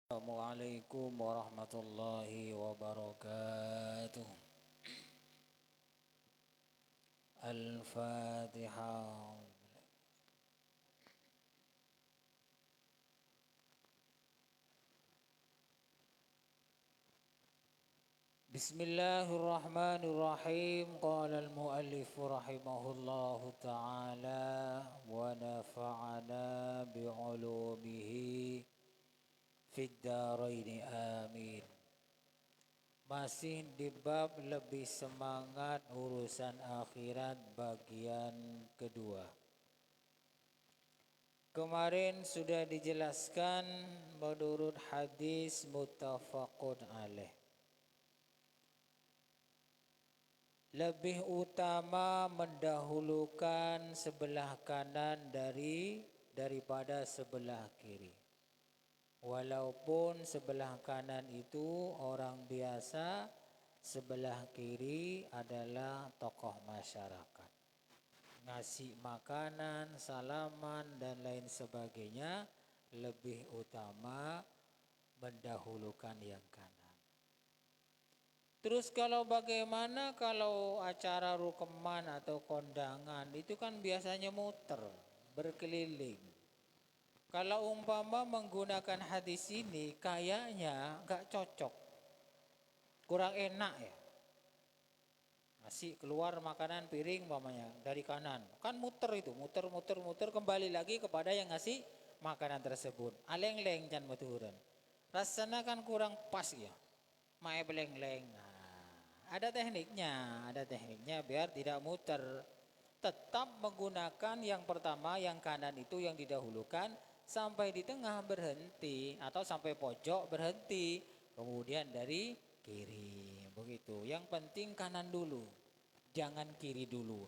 Assalamualaikum warahmatullahi wabarakatuh. Al-Fatihah. Bismillahirrahmanirrahim. Qala al-muallif rahimahullahu ta'ala wa nafa'ana bi'ulumihi fid dharain amin. Masih di bab lebih semangat urusan akhirat bagian kedua. Kemarin sudah dijelaskan menurut hadis muttafaqun alaih. Lebih utama mendahulukan sebelah kanan daripada sebelah kiri. Walaupun sebelah kanan itu orang biasa, sebelah kiri adalah tokoh masyarakat. Ngasih makanan, salaman dan lain sebagainya lebih utama mendahulukan yang kanan. Terus bagaimana kalau acara rukeman atau kondangan itu kan biasanya muter, berkeliling. Kalau umpama menggunakan hadis ini kayaknya gak cocok, kurang enak ya. Ngasih keluar makanan piring umpamanya dari kanan, kan muter kembali lagi kepada yang ngasih makanan tersebut. Aleng-leng can beturan. Rasanya kan kurang pas ya. Mae beleng-leng. Nah, ada tekniknya biar tidak muter. Tetap menggunakan yang pertama, yang kanan itu yang didahulukan, sampai di tengah berhenti atau sampai pojok berhenti, kemudian dari kiri begitu. Yang penting kanan dulu, jangan kiri dulu.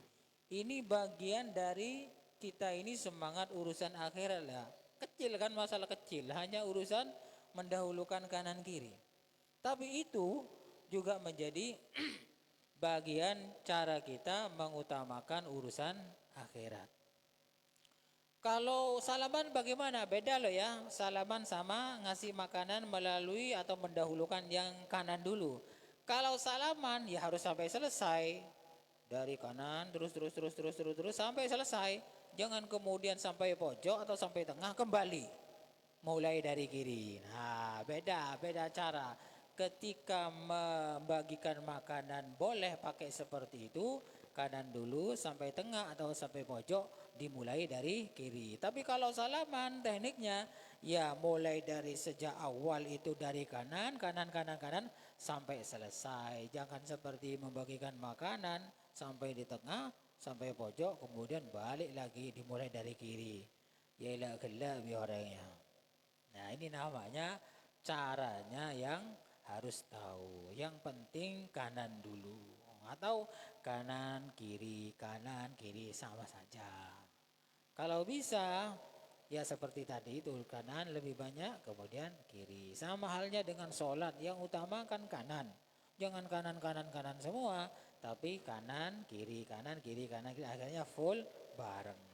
Ini bagian dari kita ini semangat urusan akhirat lah. Kecil kan, masalah kecil, hanya urusan mendahulukan kanan kiri. Tapi itu juga menjadi bagian cara kita mengutamakan urusan akhirat. Kalau salaman bagaimana? Beda loh ya. Salaman sama ngasih makanan melalui atau mendahulukan yang kanan dulu. Kalau salaman ya harus sampai selesai. Dari kanan terus sampai selesai. Jangan kemudian sampai pojok atau sampai tengah kembali. Mulai dari kiri. Nah, beda cara. Ketika membagikan makanan boleh pakai seperti itu, kanan dulu sampai tengah atau sampai pojok, dimulai dari kiri. Tapi kalau salaman tekniknya ya mulai dari sejak awal itu dari kanan sampai selesai. Jangan seperti membagikan makanan sampai di tengah, sampai pojok, kemudian balik lagi dimulai dari kiri. Yalah gelap ya orangnya. Nah, ini namanya caranya yang harus tahu. Yang penting kanan dulu atau kanan kiri sama saja. Kalau bisa ya seperti tadi itu, kanan lebih banyak kemudian kiri. Sama halnya dengan sholat, yang utama kan kanan. Jangan kanan semua, tapi kanan kiri akhirnya full bareng.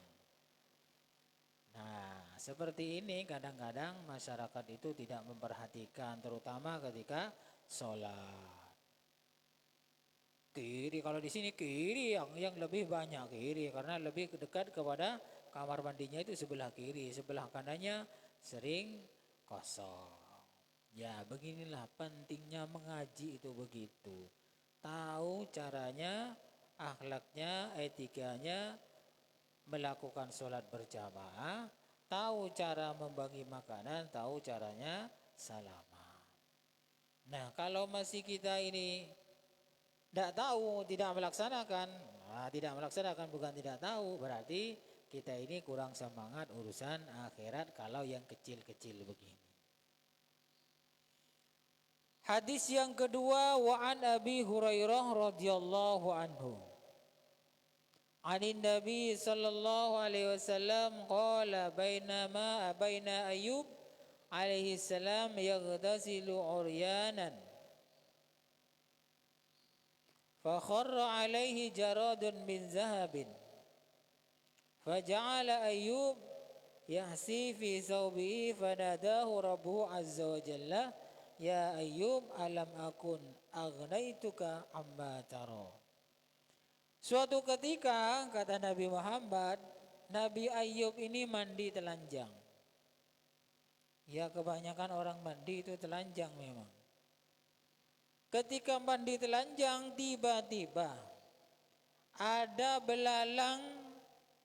Nah, seperti ini kadang-kadang masyarakat itu tidak memperhatikan, terutama ketika sholat. Kiri, kalau di sini kiri yang lebih banyak kiri, karena lebih dekat kepada kamar mandinya itu sebelah kiri, sebelah kanannya sering kosong. Ya, beginilah pentingnya mengaji itu begitu. Tahu caranya, akhlaknya, etikanya, melakukan sholat berjamaah, tahu cara membagi makanan, tahu caranya salaman. Nah, kalau masih kita ini tidak tahu, tidak melaksanakan bukan tidak tahu, berarti kita ini kurang semangat urusan akhirat kalau yang kecil-kecil begini. Hadis yang kedua, wa an Abi Hurairah radhiyallahu anhu. Anin Nabi sallallahu alaihi wasallam qala baina Ayyub alaihi salam yaghtasilu uryanan fa kharra alaihi jaradun min zahabin faja'ala Ayyub yahsi fi thawbihi fanadahu rabbuhu azza wa jalla ya Ayyub alam akun agnaituka amma taro. Suatu ketika kata Nabi Muhammad, Nabi Ayyub ini mandi telanjang. Ya kebanyakan orang mandi itu telanjang memang. Ketika mandi telanjang tiba-tiba ada belalang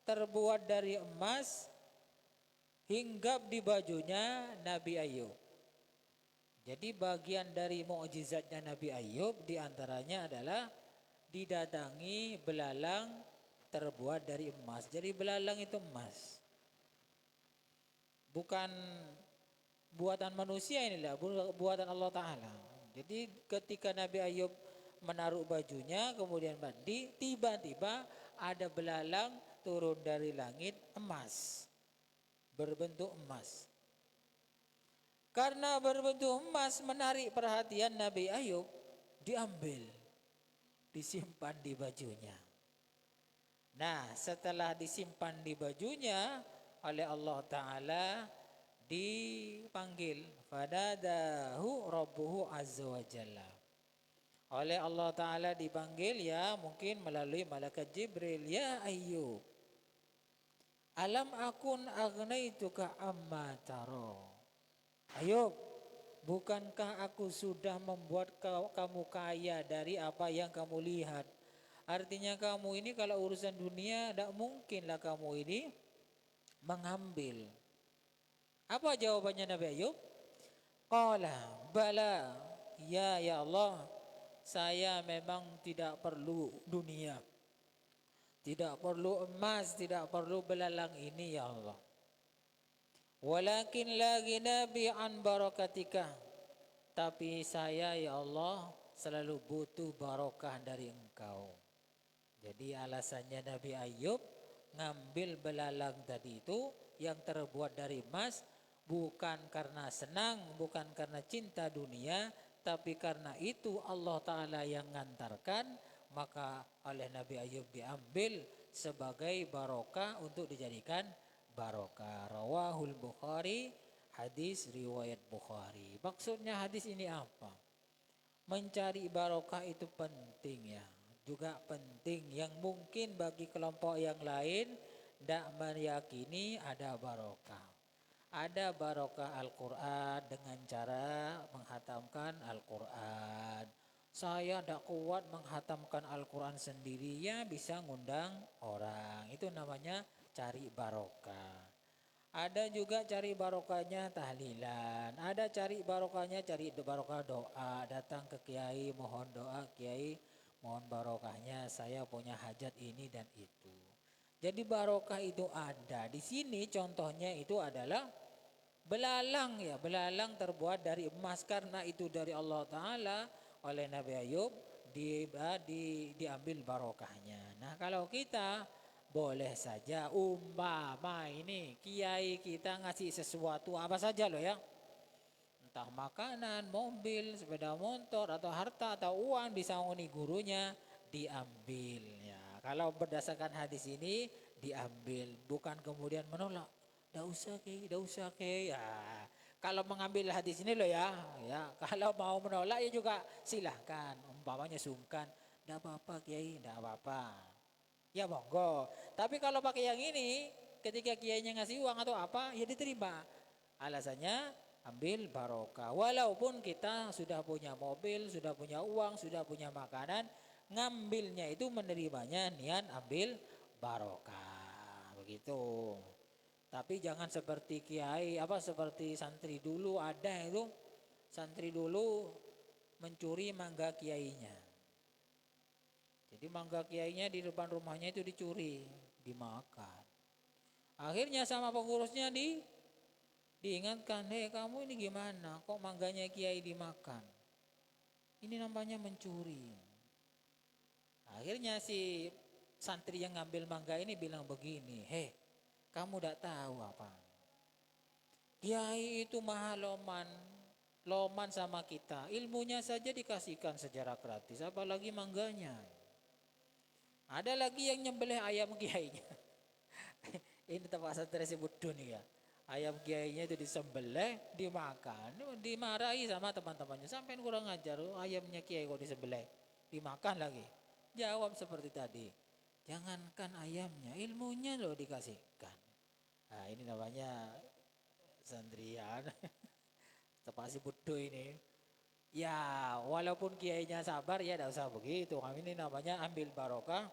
terbuat dari emas hinggap di bajunya Nabi Ayyub. Jadi bagian dari mukjizatnya Nabi Ayyub diantaranya adalah didatangi belalang terbuat dari emas. Jadi belalang itu emas. Bukan buatan manusia inilah, buatan Allah Ta'ala. Jadi ketika Nabi Ayyub menaruh bajunya kemudian mandi, tiba-tiba ada belalang turun dari langit emas, berbentuk emas. Karena berbentuk emas menarik perhatian Nabi Ayyub, diambil, disimpan di bajunya. Nah setelah disimpan di bajunya oleh Allah Ta'ala dipanggil, fadadahu rabbuhu azza wa jalla. Oleh Allah Ta'ala dipanggil ya mungkin melalui malaikat Jibril, ya Ayyub alam akun agnaituka amma taro. Ayyub, bukankah aku sudah membuat kamu kaya dari apa yang kamu lihat? Artinya kamu ini kalau urusan dunia tidak mungkinlah kamu ini mengambil. Apa jawabannya Nabi Ayyub? Qala bala ya Allah, saya memang tidak perlu dunia, tidak perlu emas, tidak perlu belalang ini ya Allah. Walakin la ghina bi an barakatika. Tapi saya ya Allah selalu butuh barokah dari Engkau. Jadi alasannya Nabi Ayyub ngambil belalang tadi itu yang terbuat dari emas bukan karena senang, bukan karena cinta dunia, tapi karena itu Allah Ta'ala yang ngantarkan, maka oleh Nabi Ayyub diambil sebagai barokah untuk dijadikan barokah. Rawahul Bukhari, hadis riwayat Bukhari. Maksudnya hadis ini apa? Mencari barokah itu penting ya. Juga penting yang mungkin bagi kelompok yang lain tidak meyakini ada barokah. Ada barokah Al-Quran dengan cara menghatamkan Al-Quran. Saya tidak kuat menghatamkan Al-Quran sendiri, ya bisa ngundang orang. Itu namanya cari barokah. Ada juga cari barokahnya tahlilan. Ada cari barokahnya cari barokah doa. Datang ke kiai mohon doa, kiai mohon barokahnya, saya punya hajat ini dan itu. Jadi barokah itu ada. Di sini contohnya itu adalah belalang ya, belalang terbuat dari emas karena itu dari Allah Ta'ala oleh Nabi Ayyub diambil barokahnya. Nah kalau kita boleh saja umpama ini kiai kita ngasih sesuatu apa saja loh ya. Entah makanan, mobil, sepeda motor atau harta atau uang disangoni gurunya diambil ya. Kalau berdasarkan hadis ini diambil, bukan kemudian menolak. Tidak usah ke ya. Kalau mengambil hadis ini loh ya. Kalau mau menolak ya juga silahkan. Umpamanya sungkan, tidak apa-apa kiai, tidak apa-apa. Ya monggo. Tapi kalau pakai yang ini, ketika kiainya ngasih uang atau apa, ya diterima. Alasannya ambil barokah. Walaupun kita sudah punya mobil, sudah punya uang, sudah punya makanan, ngambilnya itu menerimanya niat ambil barokah. Begitu. Tapi jangan seperti kiai, seperti santri dulu ada itu. Santri dulu mencuri mangga kiainya. Jadi mangga kiainya di depan rumahnya itu dicuri, dimakan. Akhirnya sama pengurusnya diingatkan, kamu ini gimana? Kok mangganya kiai dimakan? Ini namanya mencuri. Akhirnya si santri yang ngambil mangga ini bilang begini, kamu tidak tahu apa? Kiai itu mahal loman sama kita. Ilmunya saja dikasihkan secara gratis, apalagi mangganya. Ada lagi yang nyembelih ayam kiainya. Ini tempat santri si Budun ya. Ayam kiainya itu disembelih, dimakan, dimarahi sama teman-temannya. Sampai kurang ajar, oh, ayamnya kiai kok disembelih, dimakan lagi. Jawab seperti tadi, jangankan ayamnya, ilmunya loh dikasihkan. Nah ini namanya santrian, tempat si Budun ini. Ya walaupun kiainya sabar ya tidak usah begitu. Kami ini namanya ambil barokah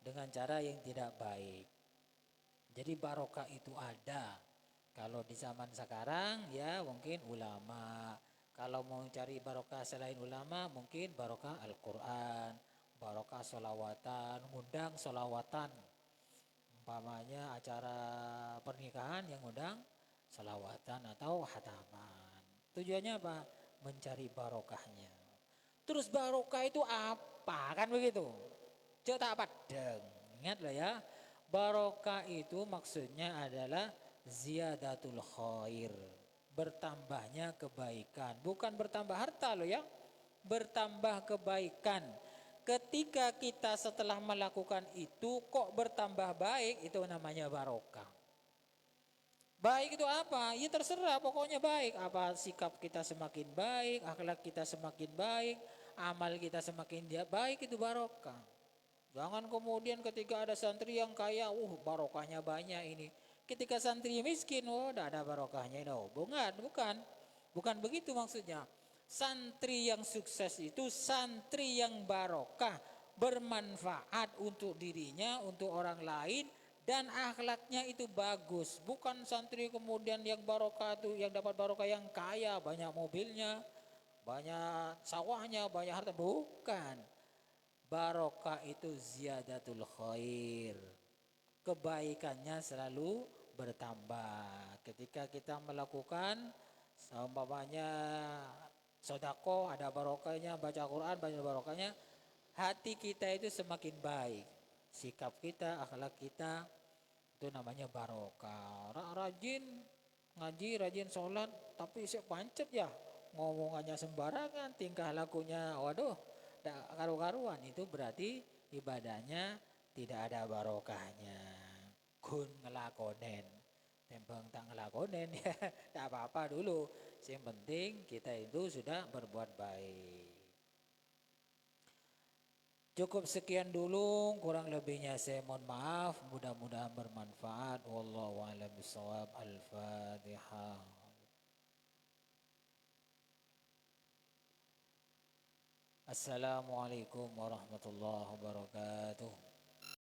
dengan cara yang tidak baik. Jadi barokah itu ada. Kalau di zaman sekarang ya mungkin ulama. Kalau mau cari barokah selain ulama mungkin barokah Al-Quran. Barokah solawatan, ngundang solawatan. Umpamanya acara pernikahan yang ngundang solawatan atau hataman. Tujuannya apa? Mencari barokahnya. Terus barokah itu apa? Kan begitu. Coba padang. Ingat loh ya. Barokah itu maksudnya adalah ziyadatul khair. Bertambahnya kebaikan. Bukan bertambah harta loh ya. Bertambah kebaikan. Ketika kita setelah melakukan itu kok bertambah baik, itu namanya barokah. Baik itu apa? Ya terserah pokoknya baik. Apa sikap kita semakin baik, akhlak kita semakin baik, amal kita semakin baik, itu barokah. Jangan kemudian ketika ada santri yang kaya, barokahnya banyak ini. Ketika santri miskin, tidak ada barokahnya. No, bukan begitu maksudnya. Santri yang sukses itu santri yang barokah, bermanfaat untuk dirinya, untuk orang lain, dan akhlaknya itu bagus. Bukan santri kemudian yang barokah itu, yang dapat barokah yang kaya, banyak mobilnya, banyak sawahnya, banyak harta. Bukan. Barokah itu ziyadatul khair. Kebaikannya selalu bertambah. Ketika kita melakukan umpamanya sodako, ada barokahnya, baca Quran banyak barokahnya, hati kita itu semakin baik. Sikap kita, akhlak kita, itu namanya barokah. Rajin ngaji, rajin sholat, tapi saya pancet ya, ngomongannya sembarangan, tingkah lakunya, waduh, karu-karuan, itu berarti ibadahnya tidak ada barokahnya. Kun ngelakonen, tembang tak ngelakonen ya, tidak apa-apa dulu. Yang penting kita itu sudah berbuat baik. Cukup sekian dulu, kurang lebihnya saya mohon maaf. Mudah-mudahan bermanfaat. Wallahu a'lam bishawab. Al-Fatihah. Assalamualaikum warahmatullahi wabarakatuh.